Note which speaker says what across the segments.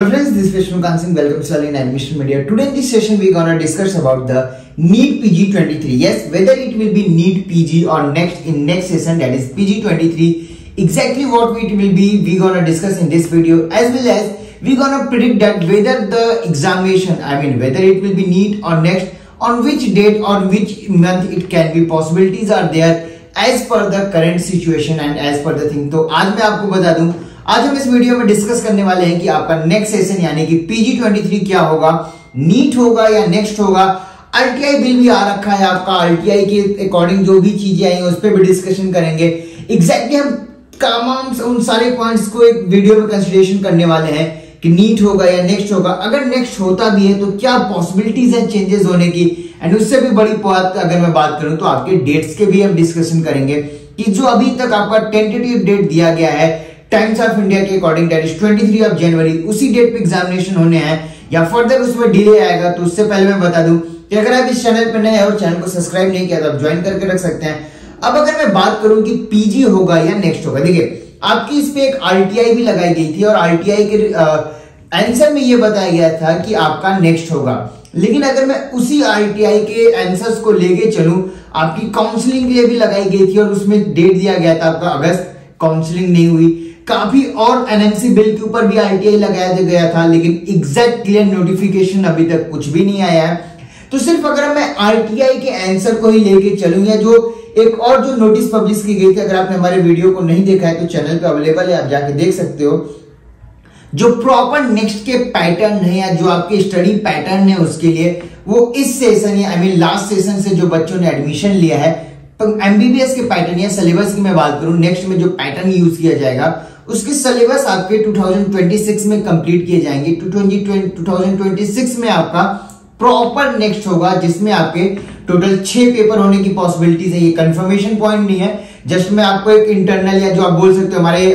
Speaker 1: Friends, this is Vishnu Singh. Welcome to Salin Admission Media. Today in this session, we're gonna discuss about the NEET PG 23. Yes, whether it will be NEET PG or next session, that is PG 23. Exactly what it will be, we're gonna discuss in this video, as well as we're gonna predict that whether the examination, whether it will be NEET or next, on which date or which month it can be, possibilities are there as per the current situation and as per the thing. तो आज मैं आपको बता दूं, आज हम इस video में डिस्कस करने वाले हैं कि आपका नेक्स्ट सेशन यानी कि PG 23 क्या होगा, नीट होगा या नेक्स्ट होगा। RTI बिल भी आ रखा है आपका, RTI के अकॉर्डिंग जो भी चीजें आई उस पर भी डिस्कशन करेंगे। एग्जैक्टली हम तमाम उन सारे पॉइंट्स को एक वीडियो में कंसिडरेशन करने वाले हैं कि नीट होगा या नेक्स्ट होगा। अगर नेक्स्ट होता भी है तो क्या पॉसिबिलिटीज है चेंजेस होने की, एंड उससे भी बड़ी बात अगर मैं बात करूं तो आपके डेट्स के भी हम डिस्कशन करेंगे कि जो अभी तक आपका टेंटेटिव डेट दिया गया है टाइम्स ऑफ इंडिया के according, that is 23 of January, उसी डेट पे एग्जामिनेशन होने हैं या फर्दर उसमें डिले आएगा। तो उससे पहले मैं बता दूं कि अगर आप इस चैनल पर नए हैं और चैनल को सब्सक्राइब नहीं किया तो आप ज्वाइन करके रख सकते हैं। अब अगर मैं बात करूं कि पीजी होगा या नेक्स्ट होगा, देखिए आपकी इस पे एक RTI भी लगाई गई थी और RTI के आंसर में ये बताया गया था कि आपका नेक्स्ट होगा। लेकिन अगर मैं उसी RTI के आंसर्स को लेके चलूं, आपकी काउंसलिंग के लिए भी लगाई गई थी और उसमें डेट दिया गया था आपका अगस्त, काउंसलिंग नहीं हुई। काफी और NMC बिल के ऊपर भी RTI लगाया गया था, लेकिन एग्जैक्ट क्लियर नोटिफिकेशन अभी तक कुछ भी नहीं आया है। तो सिर्फ अगर मैं RTI के आंसर को ही लेके चलूं या जो एक और जो नोटिस पब्लिश की गई थी, अगर आपने हमारे वीडियो को नहीं देखा है तो चैनल पे अवेलेबल है, आप जाके देख सकते हो। जो प्रॉपर नेक्स्ट के पैटर्न है या जो आपके स्टडी पैटर्न है उसके लिए, वो इस सेशन या लास्ट सेशन से जो बच्चों ने एडमिशन लिया है, तो MBBS के पैटर्न या सिलेबस की मैं बात करूं, नेक्स्ट में जो पैटर्न यूज किया जाएगा उसके सिलेबस आपके 2026 में कंप्लीट किए जाएंगे। 2026 में आपका प्रॉपर नेक्स्ट होगा, जिसमें आपके टोटल 6 पेपर होने की पॉसिबिलिटीज है। ये कंफर्मेशन पॉइंट नहीं है, जस्ट मैं आपको एक इंटरनल या जो आप बोल सकते हो हमारे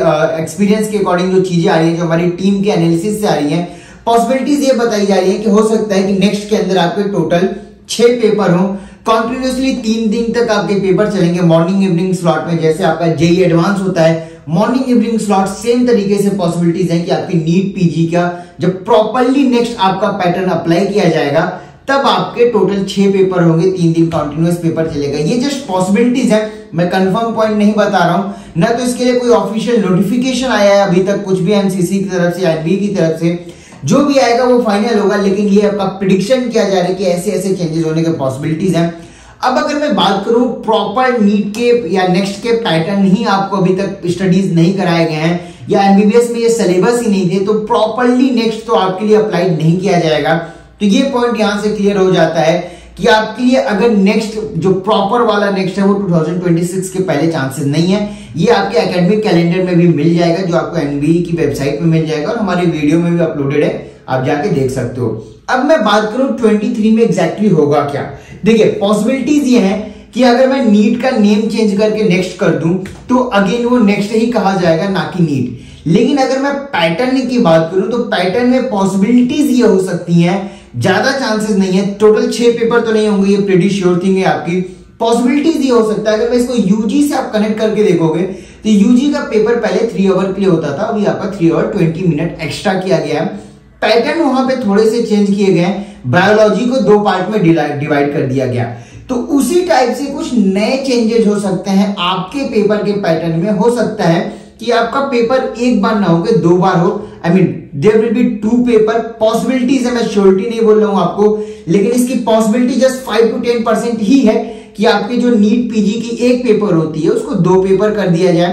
Speaker 1: एक्सपीरियंस के अकॉर्डिंग जो चीजें आ रही है, जो हमारी टीम के एनालिसिस से आ रही है, पॉसिबिलिटीज ये बताई जा रही है कि हो सकता है कि नेक्स्ट के अंदर आपके टोटल 6 पेपर हो। कंटिन्यूअसली 3 दिन तक आपके पेपर चलेंगे मॉर्निंग इवनिंग स्लॉट में। जैसे आपका JEE एडवांस होता है मॉर्निंग इवनिंग स्लॉट, सेम तरीके से पॉसिबिलिटीज है कि आपकी नीट PG का जब प्रॉपरली नेक्स्ट आपका पैटर्न अप्लाई किया जाएगा तब आपके टोटल 6 पेपर होंगे, 3 दिन कंटिन्यूअस पेपर चलेगा। ये जस्ट पॉसिबिलिटीज है, मैं कंफर्म पॉइंट नहीं बता रहा हूं ना, तो इसके लिए कोई ऑफिशियल नोटिफिकेशन आया है अभी तक कुछ भी MCC की तरफ से, IB की तरफ से। जो भी आएगा वो फाइनल होगा, लेकिन ये आपका प्रिडिक्शन किया जा रहा है कि ऐसे ऐसे चेंजेस होने के पॉसिबिलिटीज हैं। अब अगर मैं बात करूं प्रॉपर नीट के या नेक्स्ट के पैटर्न ही आपको अभी तक स्टडीज नहीं कराए गए हैं या MBBS में ये सिलेबस ही नहीं थे, तो प्रॉपरली नेक्स्ट तो आपके लिए अप्लाई नहीं किया जाएगा। तो ये पॉइंट यहां से क्लियर हो जाता है कि आपके लिए अगर नेक्स्ट जो प्रॉपर वाला नेक्स्ट है वो 2026 के पहले चांसेस नहीं है। ये आपके एकेडमिक कैलेंडर में भी मिल जाएगा, जो आपको NBE की वेबसाइट में मिल जाएगा और हमारे वीडियो में भी अपलोडेड है, आप जाके देख सकते हो। अब मैं बात करूं 23 में एग्जैक्टली होगा क्या। देखिए पॉसिबिलिटीज ये है कि अगर मैं नीट का नेम चेंज करके नेक्स्ट कर दूं तो अगेन वो नेक्स्ट ही कहा जाएगा, ना कि नीट। लेकिन अगर मैं पैटर्न की बात करूं तो पैटर्न में पॉसिबिलिटीज ये हो सकती हैं, ज्यादा चांसेस नहीं है, टोटल 6 पेपर तो नहीं होंगे, ये प्रीटी श्योर थिंग है आपकी। पॉसिबिलिटीज ये हो सकता है अगर मैं इसको UG से आप कनेक्ट करके देखोगे तो UG का पेपर पहले 3 आवर के लिए होता था, अभी आपका 3 आवर 20 मिनट एक्स्ट्रा किया गया है। पैटर्न वहां पे थोड़े से चेंज किए गए, बायोलॉजी को 2 पार्ट में डिवाइड कर दिया गया। तो उसी टाइप से कुछ नए चेंजेस हो सकते हैं आपके पेपर के पैटर्न में। हो सकता है कि आपका पेपर एक बार ना हो, 2 बार हो। There will be 2 paper. Possibilities है, मैं श्योरिटी नहीं बोल रहा हूं आपको, लेकिन इसकी पॉसिबिलिटी जस्ट 5 to 10% ही है कि आपकी जो नीट PG की एक पेपर होती है उसको 2 पेपर कर दिया जाए,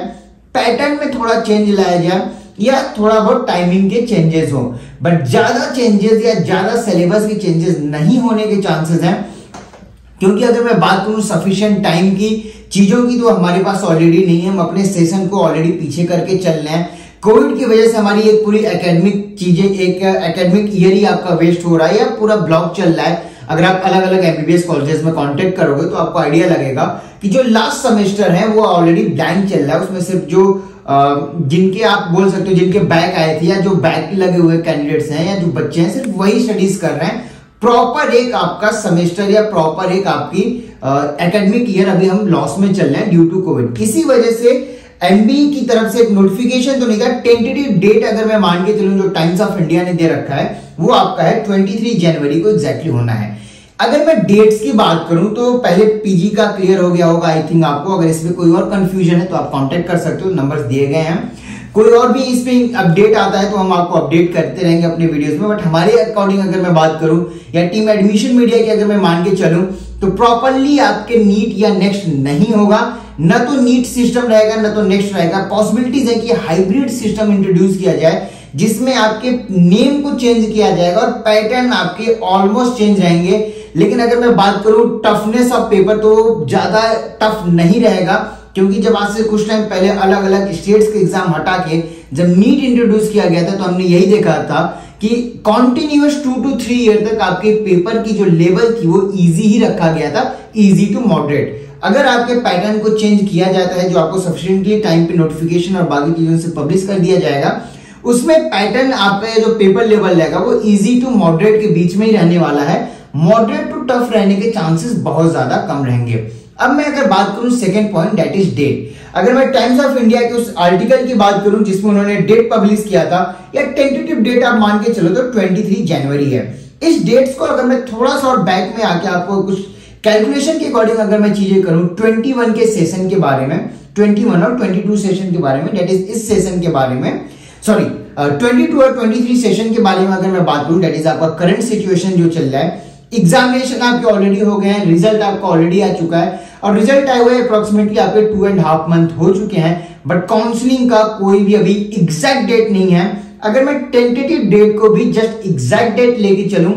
Speaker 1: पैटर्न में थोड़ा चेंज लाया जाए या थोड़ा बहुत टाइमिंग के चेंजेस हो, बट ज्यादा चेंजेस या ज्यादा सिलेबस के चेंजेस नहीं होने के चांसेस हैं। क्योंकि अगर मैं बात करूं सफिशिएंट टाइम की, चीजों की, तो हमारे पास ऑलरेडी नहीं है। हम अपने सेशन को ऑलरेडी पीछे करके चल रहे हैं। कोविड की वजह से हमारी एक पूरी एकेडमिक चीजें, एक एकेडमिक ईयर ही आपका वेस्ट हो रहा है या पूरा ब्लॉक चल रहा है। अगर आप अलग अलग MBBS कॉलेजेस में कांटेक्ट करोगे तो आपको आइडिया लगेगा कि जो लास्ट सेमेस्टर है वो ऑलरेडी ब्लैंक चल रहा है। उसमें सिर्फ जो जिनके आप बोल सकते हो जिनके बैक आए थे या जो बैक लगे हुए कैंडिडेट्स हैं या जो बच्चे हैं, सिर्फ वही स्टडीज कर रहे हैं। प्रॉपर एक आपका सेमेस्टर या प्रॉपर एक आपकी एकेडमिक ईयर अभी हम लॉस में चल रहे हैं ड्यू टू कोविड। इसी वजह से एमबी की तरफ से एक नोटिफिकेशन तो नहीं था, टेंटेटिव डेट अगर मैं मान के चलूं जो टाइम्स ऑफ इंडिया ने दे रखा है वो आपका है 23 जनवरी को एग्जैक्टली होना है। अगर मैं डेट्स की बात करूं तो पहले पीजी का क्लियर हो गया होगा आई थिंक आपको। अगर इसमें कोई और कंफ्यूजन है तो आप कांटेक्ट कर सकते हो, नंबर्स दिए गए हैं। कोई और भी इस पे अपडेट आता है तो हम आपको अपडेट करते रहेंगे अपने वीडियोस में। बट हमारे अकॉर्डिंग अगर मैं बात करूं या टीम एडमिशन मीडिया की अगर मैं मान के चलूं तो प्रॉपरली आपके नीट या नेक्स्ट नहीं होगा, न तो नीट सिस्टम रहेगा न तो नेक्स्ट रहेगा। पॉसिबिलिटीज है कि हाइब्रिड सिस्टम इंट्रोड्यूस किया जाए जिसमें आपके नेम को चेंज किया जाएगा और पैटर्न आपके ऑलमोस्ट चेंज रहेंगे। लेकिन अगर मैं बात करूं टफनेस ऑफ पेपर तो ज्यादा टफ नहीं रहेगा, क्योंकि जब आज से कुछ टाइम पहले अलग अलग स्टेट्स के एग्जाम हटा के जब नीट इंट्रोड्यूस किया गया था तो हमने यही देखा था कि कॉन्टिन्यूअस 2 to 3 ईयर तक आपके पेपर की जो लेवल थी वो इजी ही रखा गया था, इजी टू मॉडरेट। अगर आपके पैटर्न को चेंज किया जाता है जो आपको सफिशिएंटली टाइम पे नोटिफिकेशन और बाकी चीजों से पब्लिश कर दिया जाएगा, उसमें पैटर्न आपका जो पेपर लेवल रहेगा वो इजी टू मॉडरेट के बीच में ही रहने वाला है। मॉडरेट टू टफ रहने के चांसेस बहुत ज्यादा कम रहेंगे। अब मैं अगर बात करूं second point that is date. अगर मैं टाइम्स ऑफ इंडिया के उस आर्टिकल की बात करूं जिसमें उन्होंने डेट पब्लिश किया था या टेंटेटिव डेट आप मान के चलो तो 23 जनवरी है। इस डेट्स को अगर मैं थोड़ा सा और बैक में आके आपको कुछ कैलकुलेशन के अकॉर्डिंग अगर मैं चीजें करूं 21 के सेशन के बारे में, 21 और 22 सेशन के बारे में, दैट इज इस सेशन के बारे में, सॉरी 22 और 23 सेशन के बारे में अगर मैं बात करूं दैट इज आपका करंट सिचुएशन जो चल रहा है। एग्जामिनेशन आपके ऑलरेडी हो गए हैं, रिजल्ट आपका ऑलरेडी आ चुका है और रिजल्ट आए हुए अप्रोक्सीमेटली आपके 2.5 मंथ हो चुके हैं, बट काउंसलिंग का कोई भी अभी एग्जैक्ट डेट नहीं है। अगर मैं टेंटेटिव डेट को भी जस्ट एग्जैक्ट डेट लेके चलूं,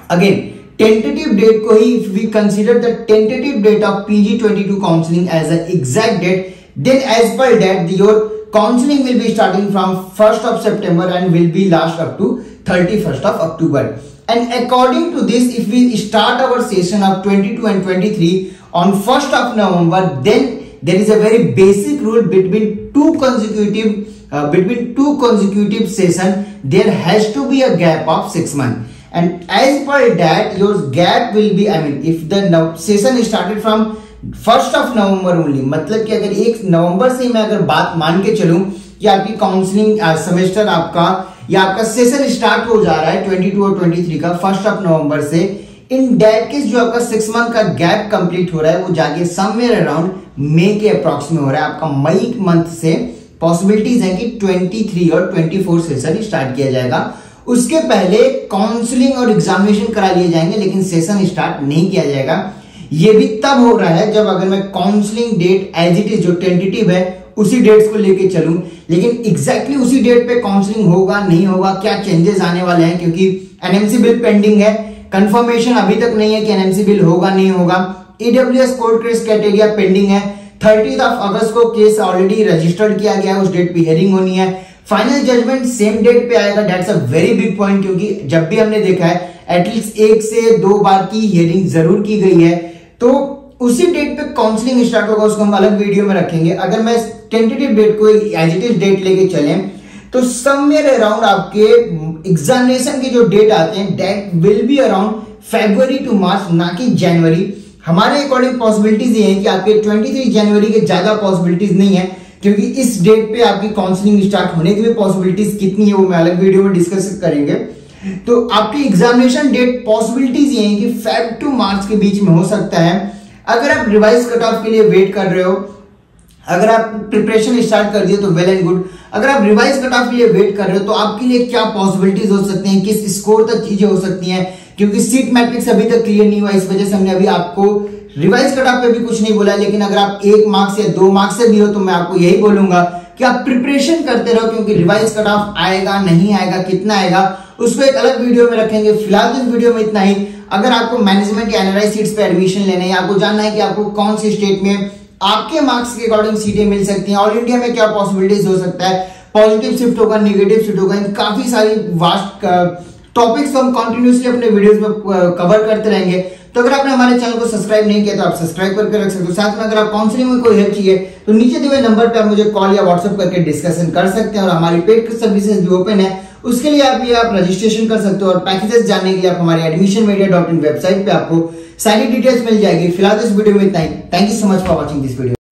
Speaker 1: अगेन टेंटेटिव डेट को ही if we consider the tentative date of PG 22 counselling as a exact date, then as per that your counseling will be starting from 1st of September and will be last up to 31st of October. And according to this, if we start our session of 22 and 23 on 1st of November, then there is a very basic rule between two consecutive session, there has to be a gap of 6 months. And as per that, your gap will be, I mean, if the session is started from 1st of November only, मतलब कि अगर 1 नवंबर से मैं अगर बात मान के चलूं कि आपकी काउंसलिंग सेमेस्टर आपका या आपका सेशन स्टार्ट हो जा रहा है 22 और 23 का 1st ऑफ नवंबर से, इन दैट केस जो आपका 6 मंथ का गैप कंप्लीट हो रहा है वो जाके समवेयर अराउंड मई के अप्रॉक्स में हो रहा है। आपका मई मंथ से पॉसिबिलिटीज है कि 23 और 24 सेशन स्टार्ट किया जाएगा। उसके पहले काउंसलिंग और एग्जामिनेशन करा लिए जाएंगे लेकिन सेशन स्टार्ट नहीं किया जाएगा। ये भी तब हो रहा है जब अगर मैं counselling date as it is जो टेंटेटिव है उसी डेट्स को लेके चलूं, लेकिन एग्जैक्टली उसी डेट पे काउंसलिंग होगा नहीं होगा, क्या चेंजेस आने वाले हैं, क्योंकि एनएमसी बिल पेंडिंग है, कंफर्मेशन अभी तक नहीं है कि एनएमसी बिल होगा नहीं होगा। EWS court case criteria pending है, 30 अगस्त को केस ऑलरेडी रजिस्टर्ड किया गया है, उस डेट पे हियरिंग होनी है। फाइनल जजमेंट सेम डेट पे आएगा, that's a very big point, क्योंकि जब भी हमने देखा है एटलीस्ट 1 से 2 बार की हियरिंग जरूर की गई है, तो उसी डेट पे काउंसलिंग स्टार्ट होगा, उसको हम अलग वीडियो में रखेंगे। अगर मैं टेंटेटिव डेट को एज इट इज डेट लेके चलें तो समवेयर अराउंड आपके एग्जामिनेशन के जो डेट आते हैं that will be around February to March, ना कि जनवरी। हमारे अकॉर्डिंग पॉसिबिलिटीज ये है कि आपके 23 जनवरी के ज्यादा पॉसिबिलिटीज नहीं है, क्योंकि इस डेट पे आपकी काउंसलिंग स्टार्ट होने की भी पॉसिबिलिटीज कितनी है वो मैं अलग वीडियो में डिस्कस करेंगे। तो आपकी एग्जामिनेशन डेट पॉसिबिलिटीज ये हैं कि फेब टू मार्च के बीच में हो सकता है। अगर आप रिवाइज कट ऑफ के लिए वेट कर रहे हो, अगर आप प्रिपरेशन स्टार्ट कर दिए तो वेल एंड गुड। अगर आप रिवाइज कट ऑफ के लिए वेट कर रहे हो तो आपके लिए क्या पॉसिबिलिटीज हो सकती हैं, किस स्कोर तक चीजें हो सकती हैं, क्योंकि सीट मैट्रिक्स अभी तक क्लियर नहीं हुआ, इस वजह से हमने अभी आपको रिवाइज कट ऑफ पे भी कुछ नहीं बोला। लेकिन अगर आप 1 मार्क्स या 2 मार्क्स से भी हो तो मैं आपको यही बोलूंगा कि आप प्रिपरेशन करते रहो, क्योंकि रिवाइज कट ऑफ आएगा नहीं आएगा, कितना आएगा, उसको एक अलग वीडियो में रखेंगे। फिलहाल इस वीडियो में इतना ही। अगर आपको मैनेजमेंट या एनआरआई सीट्स पे एडमिशन लेना है, आपको जानना है कि आपको कौन सी स्टेट में आपके मार्क्स के अकॉर्डिंग सीटें मिल सकती हैं, ऑल इंडिया में क्या पॉसिबिलिटीज हो सकता है, पॉजिटिव शिफ्ट होगा, नेगेटिव शिफ्ट होगा, इन काफी सारी वास्ट टॉपिक्स हम कंटिन्यूसली अपने वीडियोस में कवर करते रहेंगे। तो अगर आपने हमारे चैनल को सब्सक्राइब नहीं किया तो आप सब्सक्राइब करके रख सकते हो। साथ में अगर आप काउंसलिंग में कोई हेल्प चाहिए तो नीचे दिए हुए नंबर पे आप मुझे कॉल या व्हाट्सएप करके डिस्कशन कर सकते हैं। और हमारी पेड सर्विसेज भी ओपन है, उसके लिए आप रजिस्ट्रेशन कर सकते हो। और पैकेजेस जानने के लिए आप हमारे admissionmedia.in वेबसाइट पे आपको सारी डिटेल्स मिल जाएगी। फिलहाल इस वीडियो में इतना ही। Thank you so much for watching this video.